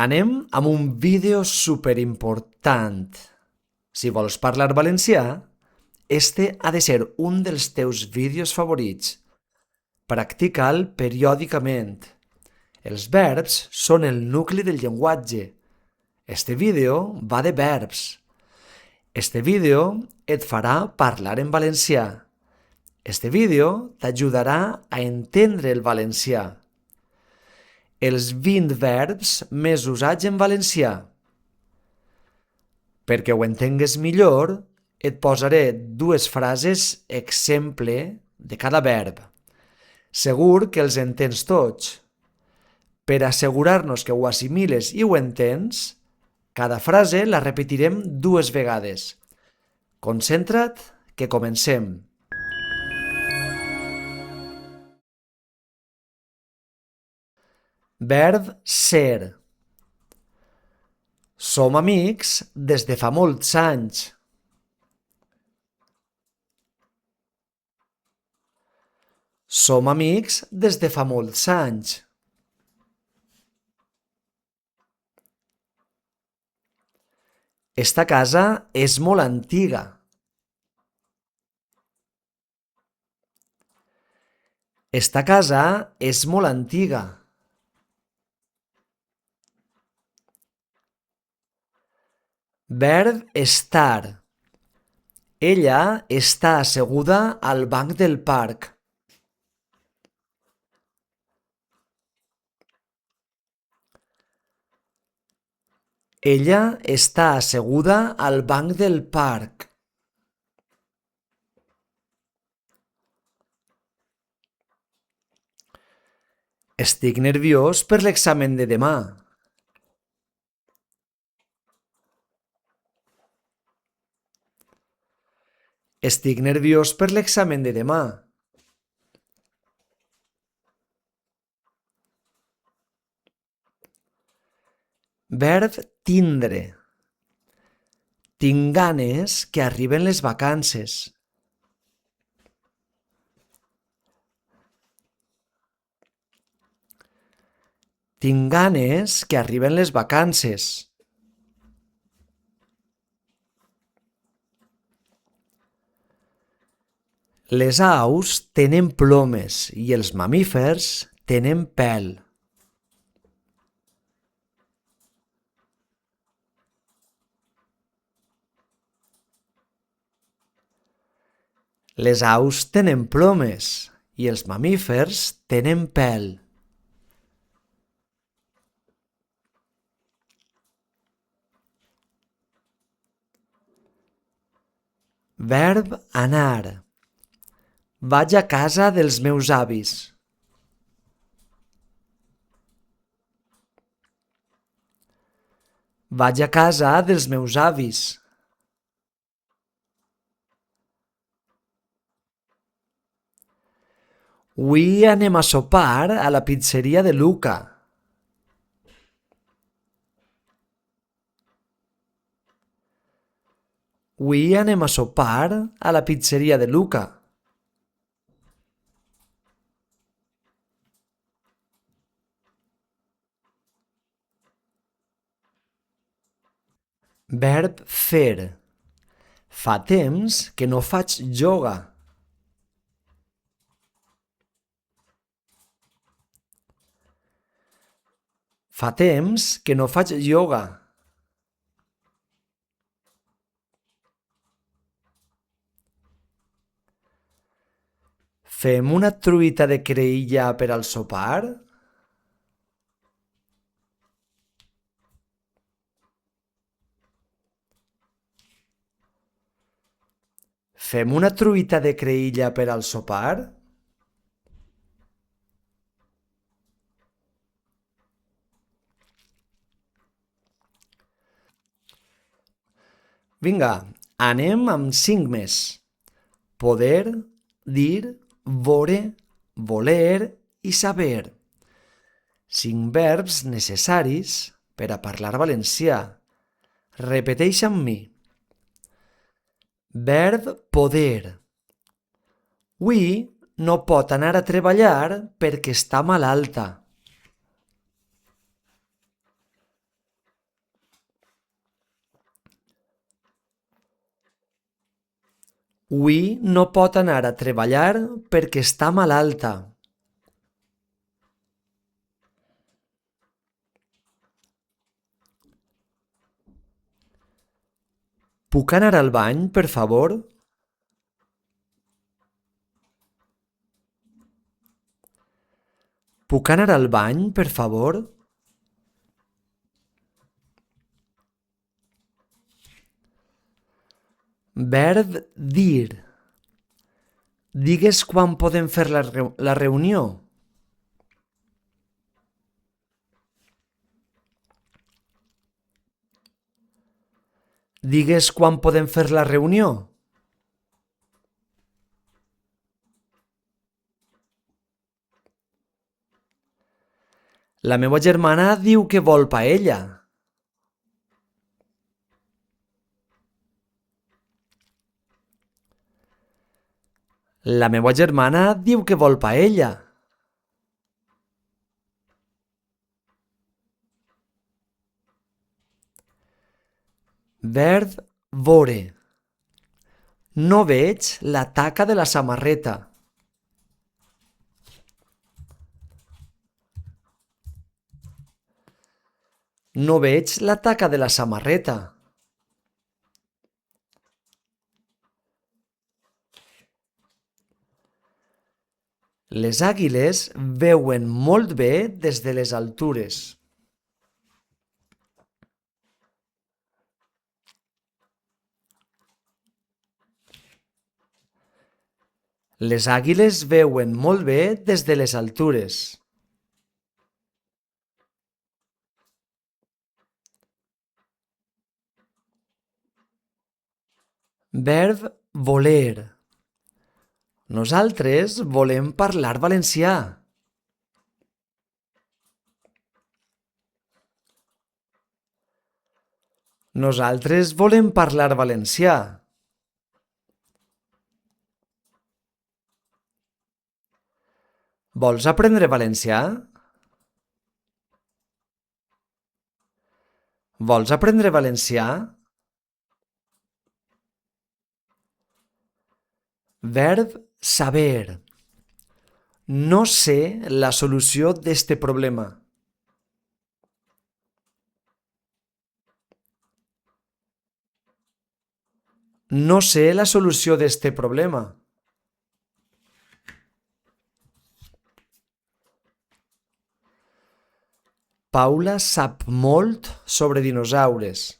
Anem amb un vídeo superimportant. Si vols parlar valencià, este ha de ser un dels teus vídeos favorits. Practica'l periòdicament. Els verbs són el nucli del llenguatge. Este vídeo va de verbs. Este vídeo et farà parlar en valencià. Este vídeo t'ajudarà a entendre el valencià. Els 20 verbs més usats en valencià. Perquè ho entengues millor, et posaré dues frases exemple de cada verb. Segur que els entens tots. Per assegurar-nos que ho assimiles i ho entens, cada frase la repetirem dues vegades. Concentra't, que comencem. Verb ser. Som amics des de fa molts anys. Som amics des de fa molts anys. Esta casa és molt antiga. Esta casa és molt antiga. Verb estar. Ella està asseguda al banc del parc. Ella està asseguda al banc del parc. Estic nerviós per l'examen de demà. Estic nerviós per l'examen de demà. Verb tindre. Tinc ganes que arriben les vacances. Tinc ganes que arriben les vacances. Les aus tenen plomes i els mamífers tenen pèl. Les aus tenen plomes i els mamífers tenen pèl. Verb anar. Vaig a casa dels meus avis. Vaig a casa dels meus avis. Avui anem a sopar a la pizzeria de Luca. Avui anem a sopar a la pizzeria de Luca. Verb fer. Fa temps que no faig ioga. Fa temps que no faig ioga. Fem una truita de creïlla per al sopar? Fem una truita de creïlla per al sopar? Vinga, anem amb 5 més. Poder, dir, vore, voler i saber. 5 verbs necessaris per a parlar valencià. Repeteix amb mi. Verb poder. Avui no pot anar a treballar perquè està malalta. Hui no pot anar a treballar perquè està malalta. Puc anar al bany, per favor? Puc anar al bany, per favor? Verb dir. Digues quan podem fer la reunió. Digues quan podem fer la reunió. La meva germana diu que vol paella. La meva germana diu que vol paella. Verb vore. No veig la taca de la samarreta. No veig la taca de la samarreta. Les àguiles veuen molt bé des de les altures. Les àguiles veuen molt bé des de les altures. Verb voler. Nosaltres volem parlar valencià. Nosaltres volem parlar valencià. Vols aprendre valencià? Vols aprendre valencià? Verb saber. No sé la solució d'este problema. No sé la solució d'este problema. Paula sap molt sobre dinosaures.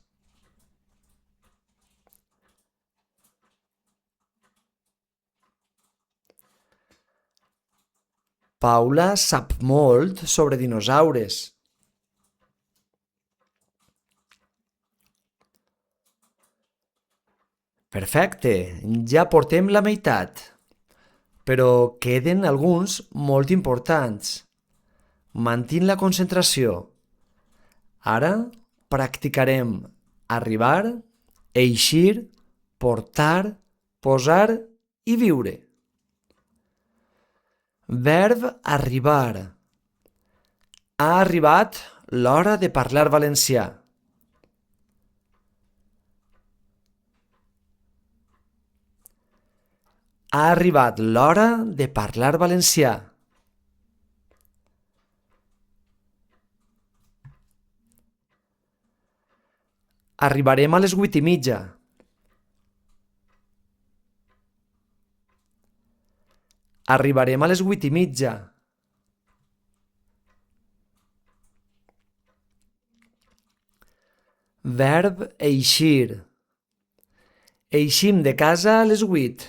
Paula sap molt sobre dinosaures. Perfecte, ja portem la meitat. Però queden alguns molt importants. Mantén la concentració. Ara practicarem arribar, eixir, portar, posar i viure. Verb arribar. Ha arribat l'hora de parlar valencià. Ha arribat l'hora de parlar valencià. Arribarem a les 8:30. Arribarem a les 8:30. Verb eixir. Eixim de casa a les 8.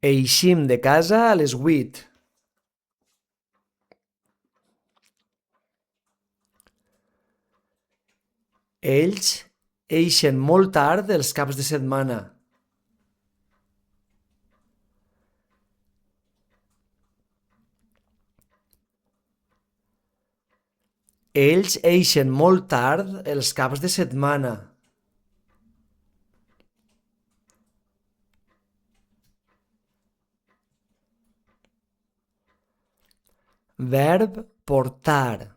Eixim de casa a les 8. Ells eixen molt tard els caps de setmana. Ells eixen molt tard els caps de setmana. Verb portar.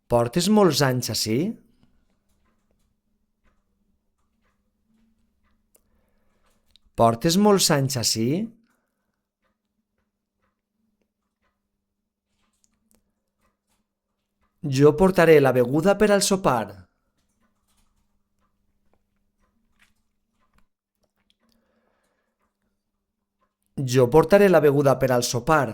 Portes molts anys ací? Portes molts anys ací? Jo portaré la beguda per al sopar. Jo portaré la beguda per al sopar.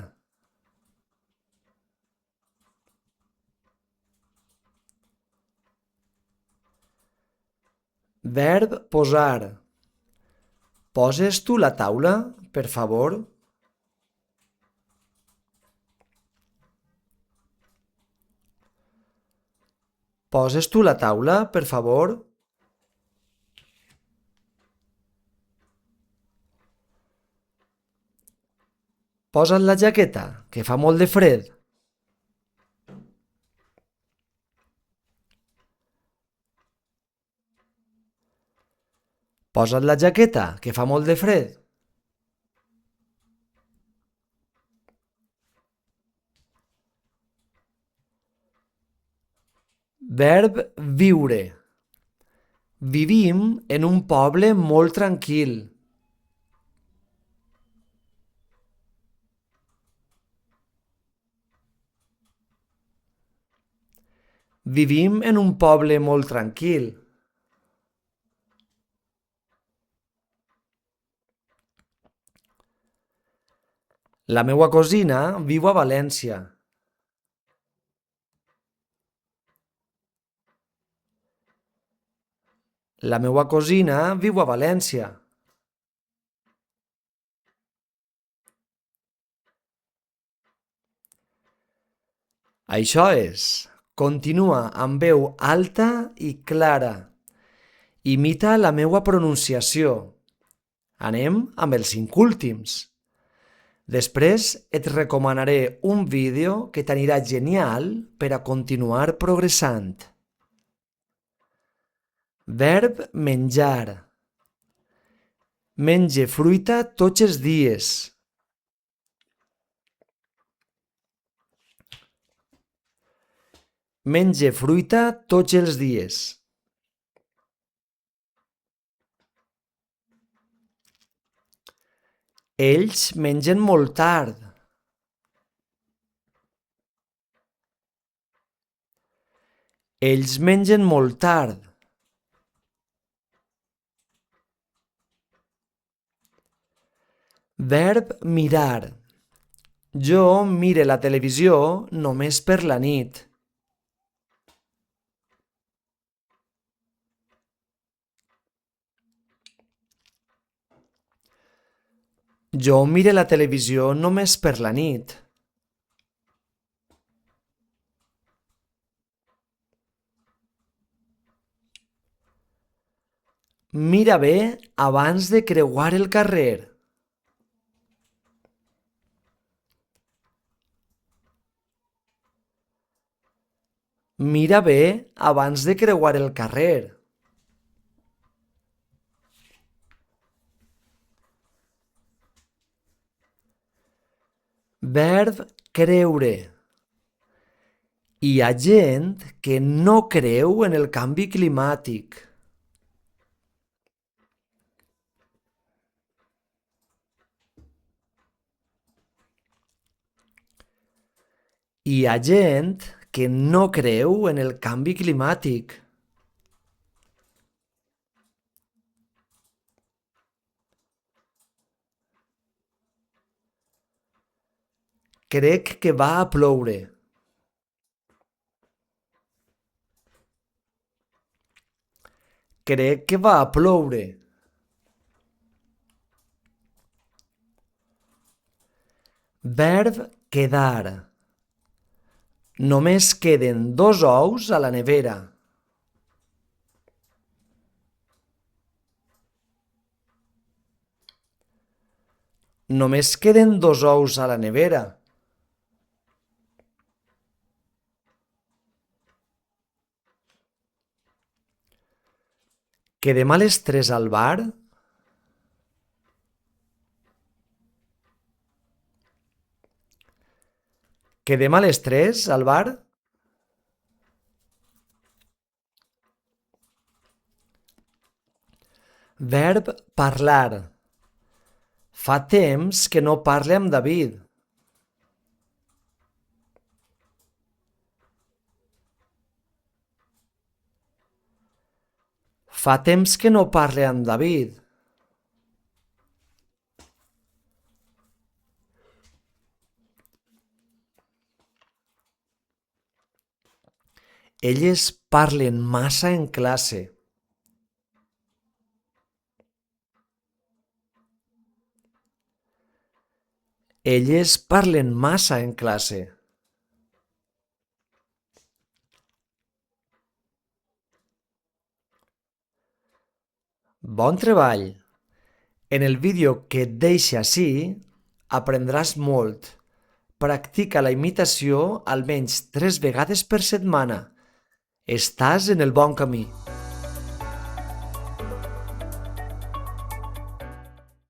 Verb posar. Poses tu la taula, per favor? Poses tu la taula, per favor? Posa't la jaqueta, que fa molt de fred. Posa't la jaqueta, que fa molt de fred. Verb viure. Vivim en un poble molt tranquil. Vivim en un poble molt tranquil. La meua cosina viu a València. La meua cosina viu a València. Això és. Continua amb veu alta i clara. Imita la meua pronunciació. Anem amb els 5 últims. Després et recomanaré un vídeo que t'anirà genial per a continuar progressant. Verb menjar. Menge fruita tots els dies. Menge fruita tots els dies. Ells mengen molt tard. Ells mengen molt tard. Verb mirar. Jo mire la televisió només per la nit. Jo mire la televisió només per la nit. Mira bé abans de creuar el carrer. Mira bé abans de creuar el carrer. Verb creure. Hi ha gent que no creu en el canvi climàtic. Hi ha gent que no creu en el canvi climàtic. Crec que va a ploure. Crec que va a ploure. Verb quedar. Només queden 2 ous a la nevera. Només queden 2 ous a la nevera. Quedem a les 3 al bar? Quedem a les 3 al bar? Verb parlar. Fa temps que no parle amb David. Fa temps que no parle amb David. Elles parlen massa en classe. Elles parlen massa en classe. Bon treball! En el vídeo que et deixe ací aprendràs molt. Practica la imitació almenys 3 vegades per setmana. Estàs en el bon camí.